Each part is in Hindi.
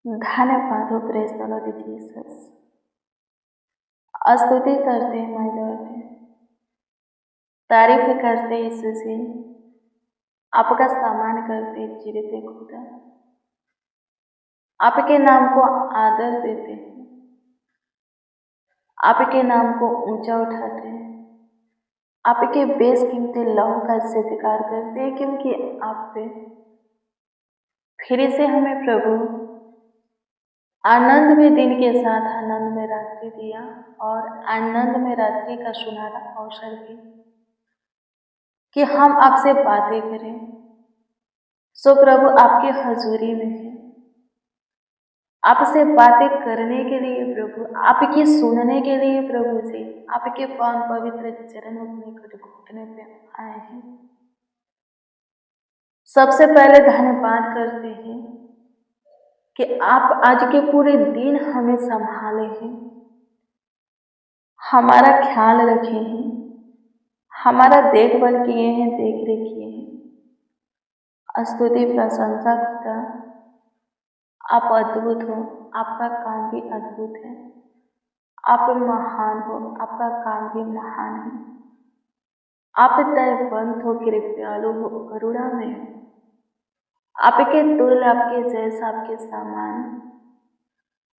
धन्यवाद हो प्रेज द लॉर्ड जीसस। स्तुति करते हैं माय लॉर्ड, तारीफ करते हैं यीशु जी, आपका सम्मान करते हैं जीवित खुदा, आपके नाम को आदर देते हैं, आपके नाम को ऊंचा उठाते हैं, आपके बेशकीमती लहू का स्वीकार करते हैं, क्योंकि आप पे फिर से हमें प्रभु आनंद में दिन के साथ आनंद में रात्रि दिया और आनंद में रात्रि का सुनहरा अवसर भी कि हम आपसे बातें करें। सो प्रभु आपके हजूरी में है, आपसे बातें करने के लिए प्रभु, आपकी सुनने के लिए प्रभु जी, आपके पावन पवित्र चरणों में घुटने पे आए हैं। सबसे पहले धन्यवाद करते हैं कि आप आज के पूरे दिन हमें संभाले हैं, हमारा ख्याल रखे हैं, हमारा देखभाल किए हैं, देख रेख किए हैं। स्तुति प्रशंसा खुदा, आप अद्भुत हो, आपका काम भी अद्भुत है, आप महान हो, आपका काम भी महान है। आप दयावंत हो, कृपालु हो, करुणा में हो, आपके तुल्य, आपके जैसा, आपके समान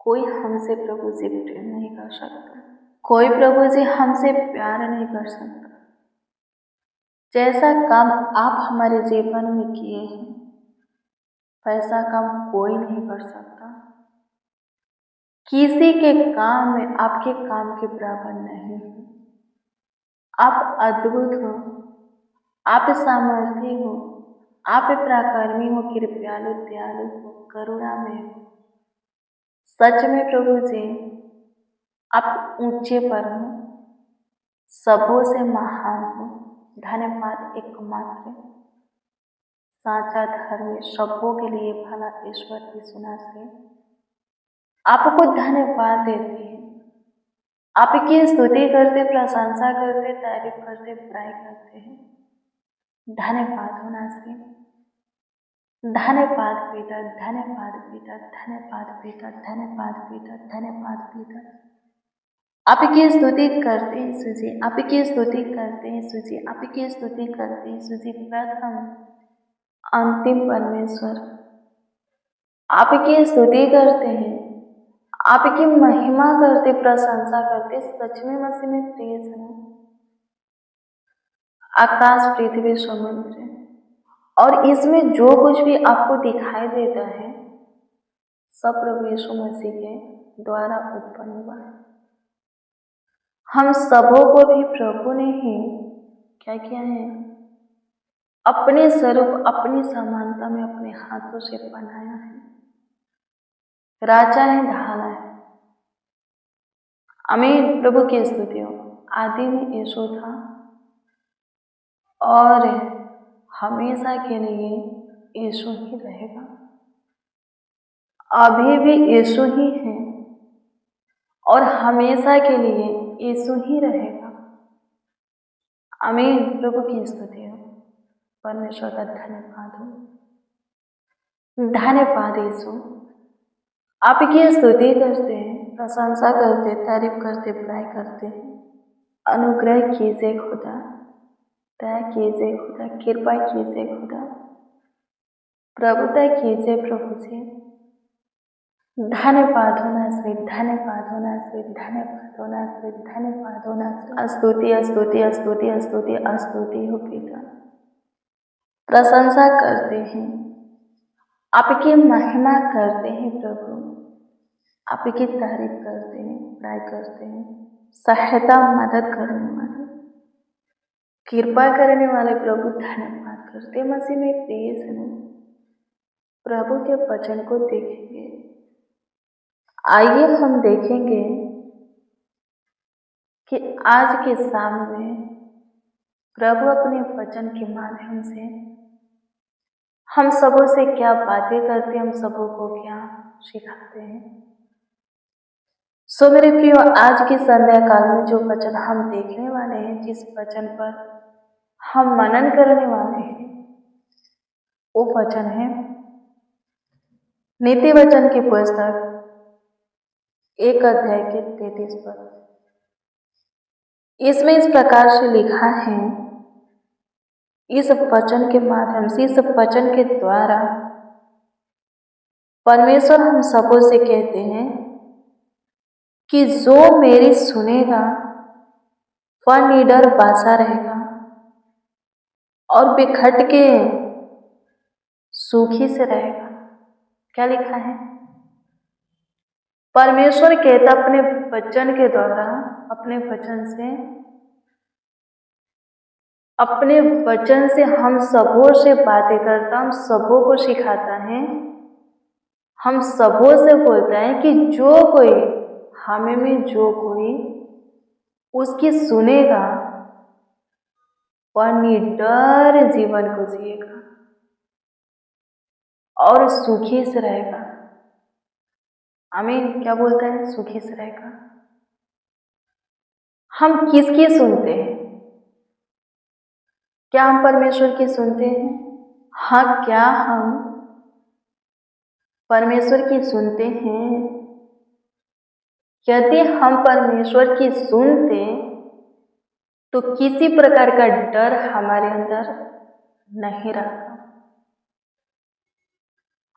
कोई हमसे प्रभु जी प्रेम नहीं कर सकता, कोई प्रभु जी हमसे प्यार नहीं कर सकता। जैसा काम आप हमारे जीवन में किए हैं, वैसा काम कोई नहीं कर सकता। किसी के काम में आपके काम के बराबर नहीं है। आप अद्भुत हो, आप सामर्थ्य हो, आप पराक्रमी हो, कृपालु, दयालु हो, करुणा में हो। सच में प्रभु जी आप ऊंचे पर हो, सबों से महान हो। धन्यवाद एकमात्र साचा धर्म सबों के लिए भला ईश्वर की सुना से आपको धन्यवाद देते हैं, आपकी स्तुति करते, प्रशंसा करते, तारीफ करते, बुराई करते हैं। धन्यवाद होना से, धन्यवाद पिता, धन्यवाद पिता, धन्यवाद पिता, धन्यवाद पिता, धन्यवाद पिता। आपकी स्तुति करते हैं सुजी, आपकी स्तुति करते हैं सुजी, आपकी स्तुति करते हैं सुजी। प्रथम अंतिम परमेश्वर, आपकी स्तुति करते हैं, आपकी महिमा करते, प्रशंसा करते। सच में मसीह में प्रिय सुनो, आकाश, पृथ्वी, समुद्र और इसमें जो कुछ भी आपको दिखाई देता है, सब प्रभु यीशु मसीह के द्वारा उत्पन्न हुआ है। हम सबों को भी प्रभु ने ही क्या किया है, अपने स्वरूप, अपनी समानता में अपने हाथों से बनाया है, राजा है, ढाला है। आमीन। प्रभु की स्तुति हो। आदि में यीशु था और हमेशा के लिए यीशु ही रहेगा, अभी भी यीशु ही है और हमेशा के लिए यीशु ही रहेगा। आमीन। प्रभु की स्तुति हो। परमेश्वर का धन्यवाद हो। धन्यवाद यीशु, आपकी स्तुति करते हैं, प्रशंसा करते, तारीफ करते, बुराई करते हैं। अनुग्रह कीजिए खुदा, दया कीजिए खुदा, कृपा कीजिए खुदा, प्रभुता कीजिए प्रभु जी। धन्यवाद होना श्री, धन्यवाद होना श्री, धन्यवाद होना श्री, धन्यवाद होना श्री। स्तुति, स्तुति, स्तुति, स्तुति, स्तुति हो पिता। प्रशंसा करते हैं, आपकी महिमा करते हैं प्रभु, आपकी तारीफ करते हैं, बुराई करते हैं। सहायता, मदद करने वाले, कृपा करने वाले प्रभु धन्यवाद करते। मसीह में प्रिय सुनो, प्रभु के वचन को देखेंगे। आइए हम देखेंगे कि आज के शाम में प्रभु अपने वचन के माध्यम से हम सबों से क्या बातें करते, हम सबों को क्या सिखाते हैं। सो मेरे प्रियो, आज की संध्या काल में जो वचन हम देखने वाले हैं, जिस वचन पर हम मनन करने वाले हैं, वो वचन है नीति वचन की पुस्तक 1 अध्याय के 33 पद। इसमें इस प्रकार से लिखा है, इस वचन के माध्यम से, इस वचन के द्वारा परमेश्वर हम सबों से कहते हैं कि जो मेरी सुनेगा वह निडर बासा रहेगा और बिखट के सूखी से रहेगा। क्या लिखा है? परमेश्वर कहता अपने वचन के द्वारा, अपने वचन से हम सबों से बातें करता, हम सबों को सिखाता है, हम सबों से बोलता है कि जो कोई हमें में जो कोई उसकी सुनेगा वह निडर जीवन को जिएगा और सुखी से रहेगा। आमीन। क्या बोलता है? सुखी से रहेगा। हम किसकी सुनते हैं? क्या हम परमेश्वर की सुनते हैं? हाँ, क्या हम परमेश्वर की सुनते हैं? यदि हम परमेश्वर की सुनते तो किसी प्रकार का डर हमारे अंदर नहीं रहता।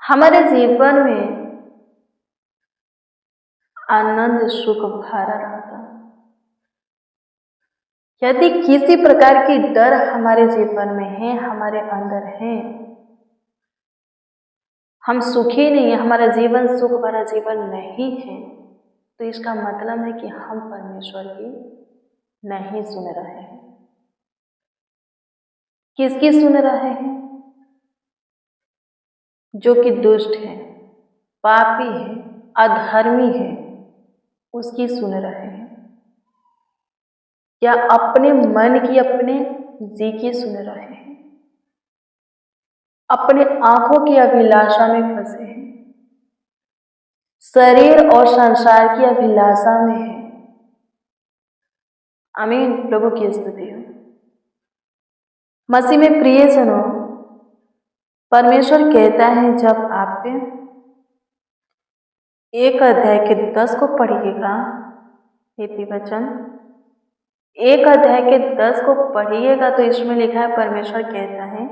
हमारे जीवन में आनंद सुख भरा रहता। यदि किसी प्रकार की डर हमारे जीवन में है, हमारे अंदर है, हम सुखी नहीं है, हमारा जीवन सुख भरा जीवन नहीं है, तो इसका मतलब है कि हम परमेश्वर की नहीं सुन रहे हैं। किसकी सुन रहे हैं? जो कि दुष्ट है, पापी है, अधर्मी है, उसकी सुन रहे हैं, या अपने मन की, अपने जी की सुन रहे हैं, अपने आंखों की अभिलाषा में फंसे हैं, शरीर और संसार की अभिलाषा में है। आमीन। प्रभु की स्तुति हो। मसीह में प्रियजनों, परमेश्वर कहता है जब आप 1 अध्याय के 10 को पढ़िएगा, नीति वचन 1 अध्याय के 10 को पढ़िएगा तो इसमें लिखा है, परमेश्वर कहता है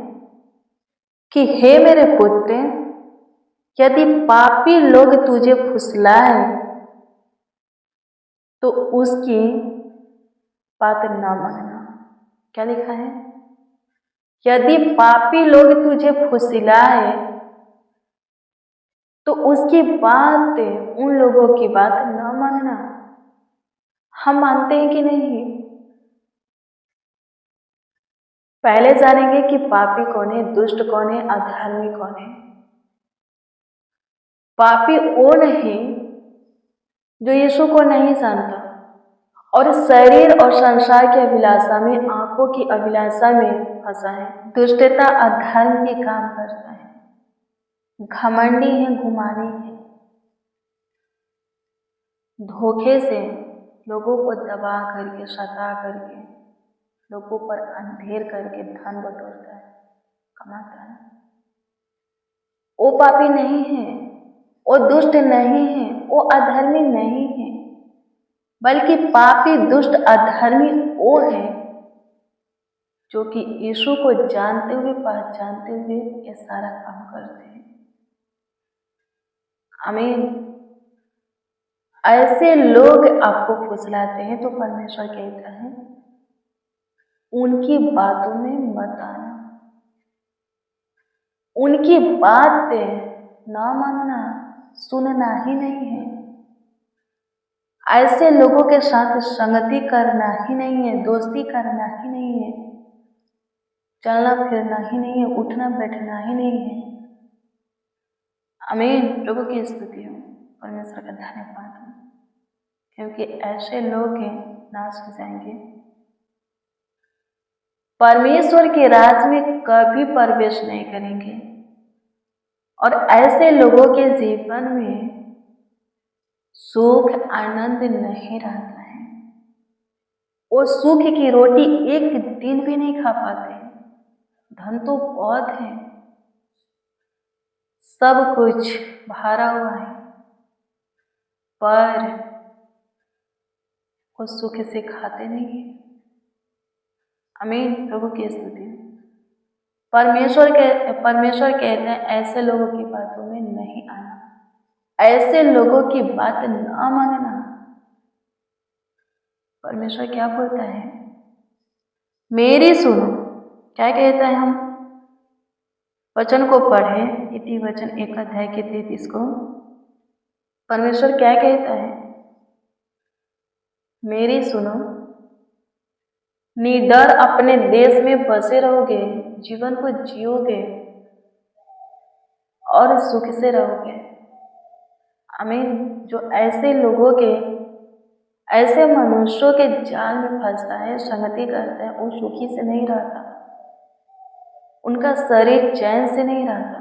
कि हे मेरे पुत्र, यदि पापी लोग तुझे फुसलाए तो उसकी बात न मानना। क्या लिखा है? यदि पापी लोग तुझे फुसलाए तो उसकी बात, उन लोगों की बात न मानना। हम मानते हैं कि नहीं? पहले जानेंगे कि पापी कौन है, दुष्ट कौन है, अधर्मी कौन है। पापी वो नहीं जो यीशु को नहीं जानता और शरीर और संसार की अभिलाषा में, आंखों की अभिलाषा में फंसा है, दुष्टता अधर्म के काम करता है, घमंडी है, गुमानी है, धोखे से लोगों को दबा करके, सता करके, लोगों पर अंधेर करके धन बटोरता है, कमाता है। वो पापी नहीं है, वो दुष्ट नहीं है, वो अधर्मी नहीं है, बल्कि पापी दुष्ट अधर्मी वो है जो कि यीशु को जानते हुए, पहचानते हुए ये सारा काम करते हैं। आमीन। ऐसे लोग आपको फुसलाते हैं तो परमेश्वर कहता है उनकी बातों में मत आना, उनकी बातें ना मानना, सुनना ही नहीं है। ऐसे लोगों के साथ संगति करना ही नहीं है, दोस्ती करना ही नहीं है, चलना फिरना ही नहीं है, उठना बैठना ही नहीं है। आमीन। प्रभु की स्तुति हो, परमेश्वर का धन्यवाद हो, क्योंकि ऐसे लोग हैं नाश हो जाएंगे, परमेश्वर के राज में कभी प्रवेश नहीं करेंगे। और ऐसे लोगों के जीवन में सुख आनंद नहीं रहता है। वो सुख की रोटी एक दिन भी नहीं खा पाते। धन तो बहुत है, सब कुछ भरा हुआ है, पर वो सुख से खाते नहीं है। आमीन। प्रभु की स्तुति। परमेश्वर कहते हैं ऐसे लोगों की बातों में नहीं आना, ऐसे लोगों की बात ना मानना। परमेश्वर क्या बोलता है? मेरी सुनो। क्या कहता है? हम वचन को पढ़ें, इति वचन 1 अध्याय के 33 को। परमेश्वर क्या कहता है? मेरी सुनो, निडर अपने देश में बसे रहोगे, जीवन को जियोगे और सुख से रहोगे। आमीन। जो ऐसे लोगों के, ऐसे मनुष्यों के जाल में फंसता है, संगति करता है, वो सुखी से नहीं रहता, उनका शरीर चैन से नहीं रहता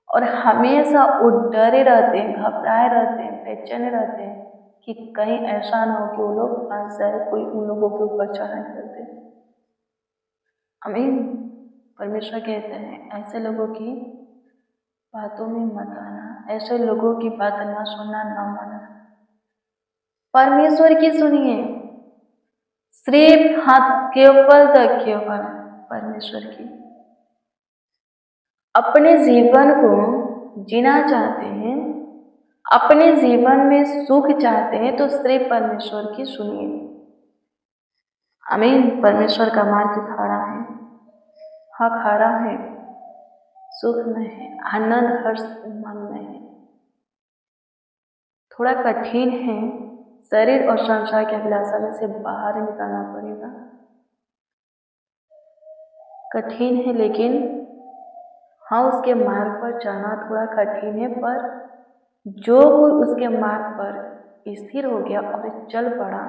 और हमेशा वो डरे रहते हैं, घबराए रहते हैं, बेचैन रहते हैं कि कहीं ऐसा ना हो कि वो लोग फंस जाए, कोई उन लोगों के ऊपर चढ़ाई कर दे। आमीन। परमेश्वर कहते हैं ऐसे लोगों की बातों में मत आना, ऐसे लोगों की बात ना सुनना, ना मानना। परमेश्वर की सुनिए, सिर्फ हाथ केवल परमेश्वर की। अपने जीवन को जीना चाहते हैं, अपने जीवन में सुख चाहते हैं तो सिर्फ परमेश्वर की सुनिए। आमीन। परमेश्वर का मार्ग खड़ा है, हाँ खड़ा है, सुख में है, आनंद हर्ष उमंग में है। थोड़ा कठिन है, शरीर और संसार के अभिलाषा में से बाहर निकलना पड़ेगा। कठिन है, लेकिन हाँ उसके मार्ग पर चलना थोड़ा कठिन है, पर जो कोई उसके मार्ग पर स्थिर हो गया और चल पड़ा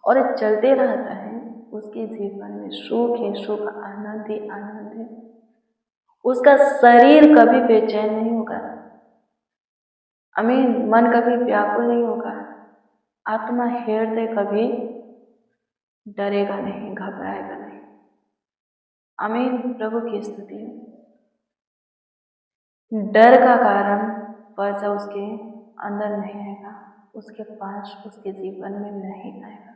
और चलते रहता है, उसके जीवन में सुख है, सुख, आनंद ही आनंद है। उसका शरीर कभी बेचैन नहीं होगा। आमीन। मन कभी व्याकुल नहीं होगा, आत्मा हृदय कभी डरेगा नहीं, घबराएगा नहीं। आमीन। प्रभु की स्तुति। डर का कारण वजह उसके अंदर नहीं आएगा, उसके पास, उसके जीवन में नहीं आएगा।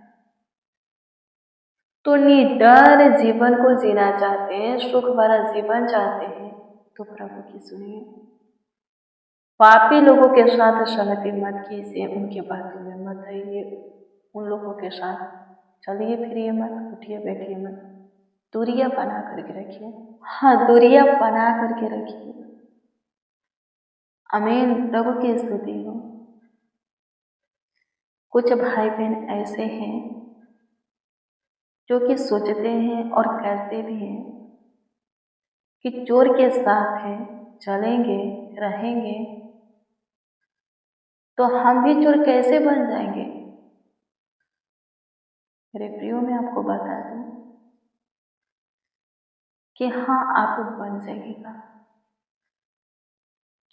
तो निडर जीवन को जीना चाहते हैं, सुख भरा जीवन चाहते हैं तो प्रभु की सुनिए। पापी लोगों के साथ संगति मत कीजिए, उनकी बातों में मत आइए, उन लोगों के साथ चलिए फिरिए मत, उठिए बैठिए मत, दूरियां बना करके रखिए। हाँ, दूरियां बना करके रखिए। आमीन। प्रभु की स्तुति हो। कुछ भाई बहन ऐसे हैं जो कि सोचते हैं और करते भी हैं कि चोर के साथ है, चलेंगे, रहेंगे तो हम भी चोर कैसे बन जाएंगे। मेरे प्रियो, मैं आपको बता दूं कि हाँ आप बन जाइएगा।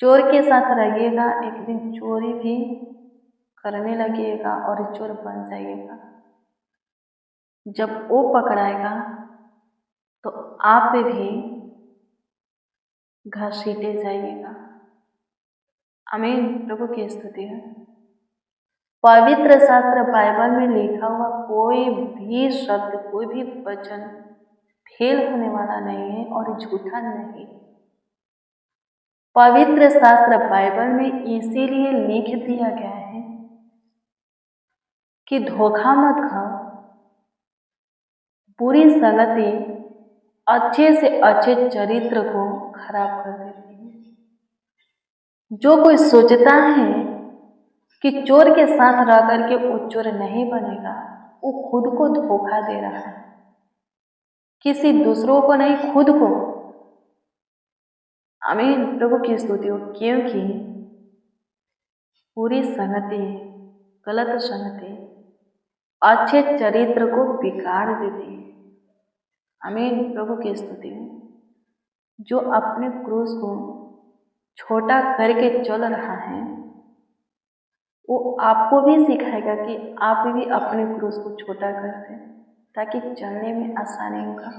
चोर के साथ रहिएगा, एक दिन चोरी भी करने लगिएगा और चोर बन जाइएगा। जब वो पकड़ाएगा तो आप भी घसीटे जाइएगा। आमीन। प्रभु की स्तुति है। पवित्र शास्त्र बाइबल में लिखा हुआ कोई भी शब्द, कोई भी वचन फेल होने वाला नहीं है और झूठा नहीं। पवित्र शास्त्र बाइबल में इसीलिए लिख दिया गया है कि धोखा मत खाओ। बुरी संगति अच्छे से अच्छे चरित्र को खराब कर देती है। जो कोई सोचता है कि चोर के साथ रह करके वो चोर नहीं बनेगा, वो खुद को धोखा दे रहा है, किसी दूसरों को नहीं, खुद को। आमीन। प्रभु की स्तुति हो। क्योंकि पूरी संगति, गलत संगति अच्छे चरित्र को बिगाड़ देती है। आमीन। प्रभु की स्तुति हो। जो अपने क्रूस को छोटा करके चल रहा है, वो आपको भी सिखाएगा कि आप भी अपने क्रूस को छोटा कर दें ताकि चलने में आसानी होगा।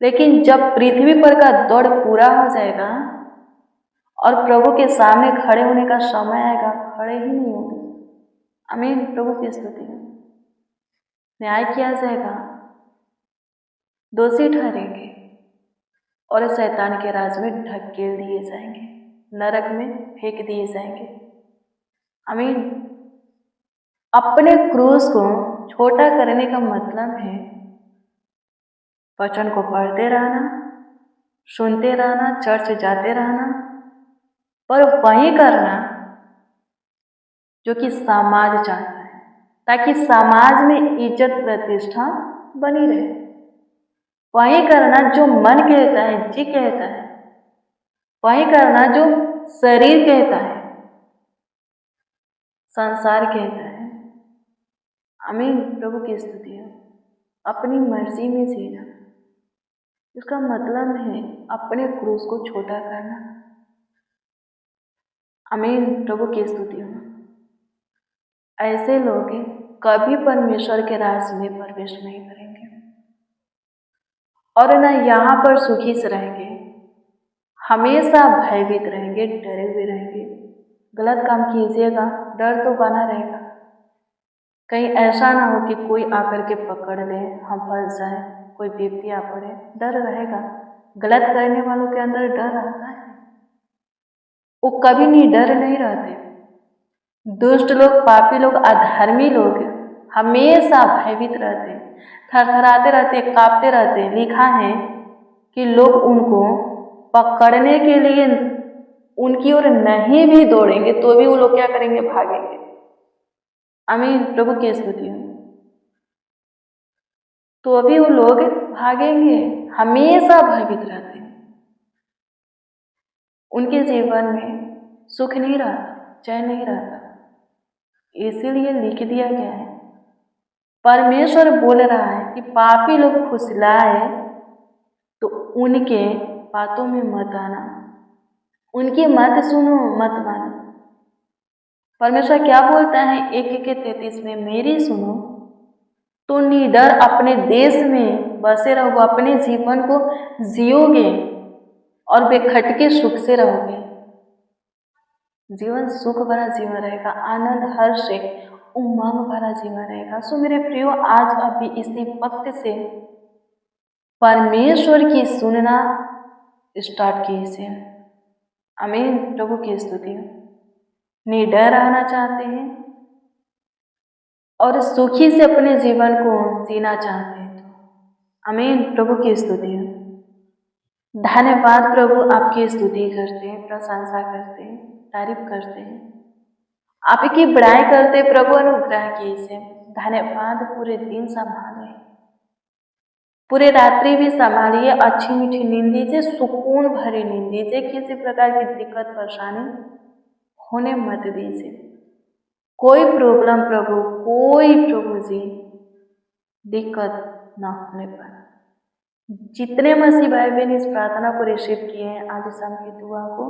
लेकिन जब पृथ्वी पर का दौड़ पूरा हो जाएगा और प्रभु के सामने खड़े होने का समय आएगा, खड़े ही नहीं होंगे। आमीन। प्रभु की स्तुति है। न्याय किया जाएगा, दोषी ठहरेंगे और शैतान के राज में ढकेल दिए जाएंगे, नरक में फेंक दिए जाएंगे। आमीन। अपने क्रूस को छोटा करने का मतलब है वचन को पढ़ते रहना, सुनते रहना, चर्च जाते रहना, पर वही करना जो कि समाज चाहता है, ताकि समाज में इज्जत प्रतिष्ठा बनी रहे। वही करना जो मन कहता है, जी कहता है, वही करना जो शरीर कहता है, संसार कहता है। आमीन। प्रभु की स्तुति है। अपनी मर्जी में जीना, इसका मतलब है अपने क्रूस को छोटा करना। आमीन। प्रभु की स्तुति हो। ऐसे लोग कभी परमेश्वर के राज में प्रवेश नहीं करेंगे और न यहाँ पर सुखी से रहेंगे, हमेशा भयभीत रहेंगे, डरे हुए रहेंगे। गलत काम कीजिएगा, डर तो बना रहेगा, कहीं ऐसा ना हो कि कोई आकर के पकड़ ले, हम फंस जाए, कोई विपत्ति आ पड़े, डर रहेगा। गलत करने वालों के अंदर डर रहता है, वो कभी निडर नहीं रहते। दुष्ट लोग, पापी लोग, अधर्मी लोग हमेशा भयभीत रहते, थरथराते रहते, कांपते रहते। लिखा है कि लोग उनको पकड़ने के लिए उनकी ओर नहीं भी दौड़ेंगे तो भी वो लोग क्या करेंगे? भागेंगे। आमीन। प्रभु की स्तुति हो। तो अभी वो लोग भागेंगे, हमेशा भयभीत रहते हैं। उनके जीवन में सुख नहीं रहता, चैन नहीं रहता। इसीलिए लिख दिया गया है, परमेश्वर बोल रहा है कि पापी लोग फुसलाए तो उनके बातों में मत आना, उनकी मत सुनो, मत मानो। परमेश्वर क्या बोलता है 1:33 में? मेरी सुनो तो निडर अपने देश में बसे रहोगे, अपने जीवन को जियोगे और बेखटके सुख से रहोगे। जीवन सुख भरा जीवन रहेगा, आनंद, हर्ष से उमंग भरा जीवन रहेगा। सो मेरे प्रियो, आज अभी इसी वक्त से परमेश्वर की सुनना स्टार्ट कीजिए। आमीन। प्रभु की स्तुति। निडर रहना चाहते हैं और सुखी से अपने जीवन को जीना चाहते हैं तो आमीन। प्रभु की स्तुति। धन्यवाद प्रभु, आपकी स्तुति करते हैं, प्रशंसा करते हैं, तारीफ करते हैं, आपकी बड़ाई करते प्रभु। अनुग्रह कीजिए। धन्यवाद। पूरे दिन संभाले, पूरे रात्रि भी संभालिए, अच्छी मीठी नींद दीजिए, सुकून भरी नींद दीजिए, किसी प्रकार की दिक्कत परेशानी होने मत दीजिए। कोई प्रॉब्लम प्रभु, कोई प्रभु जी दिक्कत ना होने पाए। जितने मसीह भाई बहन इस प्रार्थना को रिसीव किए हैं, आज शाम की दुआ को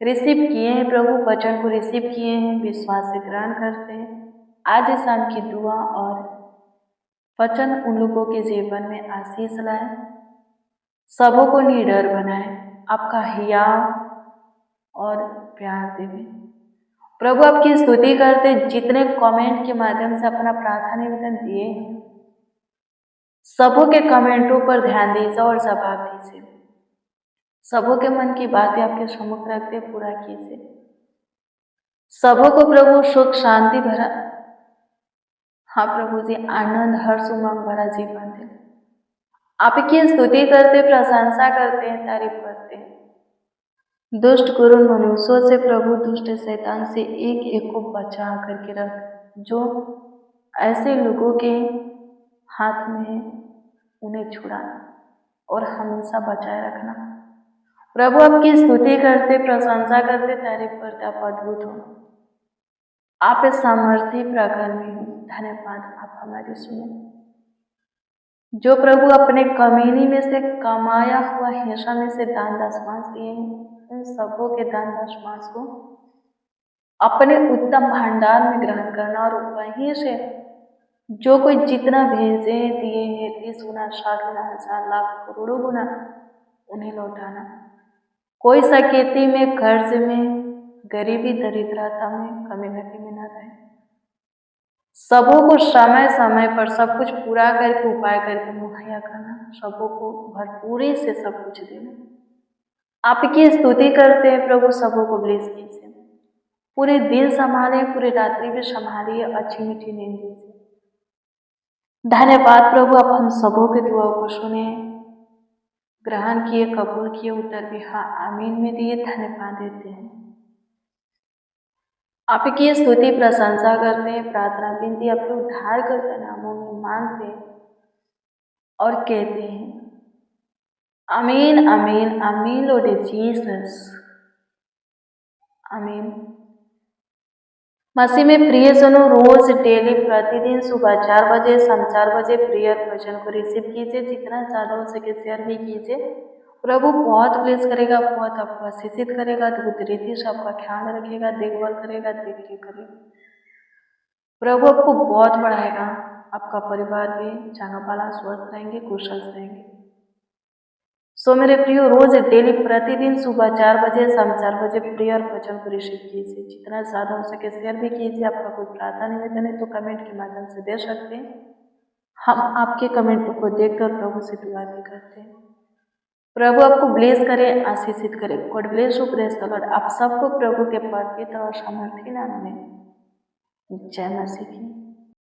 रिसीव किए हैं प्रभु, वचन को रिसीव किए हैं, विश्वास से ग्रहण करते हैं। आज शाम की दुआ और वचन उन लोगों के जीवन में आशीष लाए, सबों को निडर बनाए, आपका हियाव और प्यार देवे प्रभु। आपकी स्तुति करते, जितने कमेंट के माध्यम से अपना प्रार्थना निवेदन दिए हैं, सबों के कमेंटों पर ध्यान दीजिए और जवाब दीजिए। सबों के मन की बातें आपके सम्मुख रखते पूरा कीजिए। सबों को प्रभु सुख शांति भरा, हाँ प्रभु जी, आनंद हर्ष उमंग भरा जीवन दे। आपकी स्तुति करते, प्रशंसा करते हैं, तारीफ करते हैं। दुष्ट कुरूर मनुष्यों से प्रभु, दुष्ट शैतान से एक एक को बचा करके रख। जो ऐसे लोगों के हाथ में है उन्हें छुड़ाना और हमेशा बचाए रखना प्रभु। आपकी स्तुति करते, प्रशंसा करते, तारीफ करते, आप अद्भुत हो, आप सामर्थ्य प्रकार में हो। धन्यवाद, आप हमारी सुने। जो प्रभु अपने कमीनी में से कमाया हुआ हिस्सा में से दान दशमांश दिए हैं, उन सबों के दान दशमांश को अपने उत्तम भंडार में ग्रहण करना और वहीं से जो कोई जितना भेजे दिए हैं 30 गुना 60 गुना 1000 लाख करोड़ों गुना उन्हें लौटाना। कोई सकेती में कर्ज में गरीबी दरिद्रता में कमी घटी में न रहे। सबों को समय समय पर सब कुछ पूरा करके उपाय करके मुहैया करना, सबों को भरपूरी से सब कुछ देना। आपकी स्तुति करते हैं प्रभु, सबों को ब्लेस कीजिए, पूरे दिन संभालिए, पूरी रात्रि भी संभालिए, अच्छी मीठी नींद दीजिए। धन्यवाद प्रभु, आप हम सबों के दुआओं को सुने, ग्रहण किए, कबूल किए, उत्तर भी हाँ आमीन में दिए। धन्यवाद देते हैं, आपकी स्तुति प्रशंसा करते हैं, प्रार्थना विनती आपके उद्धार करते नामों में मांगते हैं और कहते हैं आमीन आमीन आमीन लॉर्ड जीसस, आमीन। मसीह में प्रिय सुनो, रोज डेली प्रतिदिन सुबह 4 बजे, शाम 4 बजे प्रेयर वचन को रिसीव कीजिए, जितना ज़्यादा हो सके शेयर भी कीजिए। प्रभु बहुत ब्लेस करेगा, बहुत आपको आशीषित करेगा, अद्भुत रीति से आपका ख्याल रखेगा, देखभाल करेगा, देख रेख करेगा। प्रभु आपको बहुत बढ़ाएगा, आपका परिवार भी चंगा भला स्वस्थ रहेंगे, कुशल रहेंगे। सो मेरे प्रियो, रोज डेली प्रतिदिन सुबह 4 बजे, शाम 4 बजे प्रेयर वचन को रिसीव कीजिए, जितना ज़्यादा हो सके शेयर भी कीजिए। आपका कोई प्रार्थना निवेदन है तो कमेंट के माध्यम से दे सकते हैं, हम आपके कमेंट को देखकर प्रभु से दुआ भी करते हैं। प्रभु आपको ब्लेस करे, आशीषित करे। God bless you, praise the Lord. आप सबको प्रभु के पवित्र और सामर्थी नाम में जय मसीह की।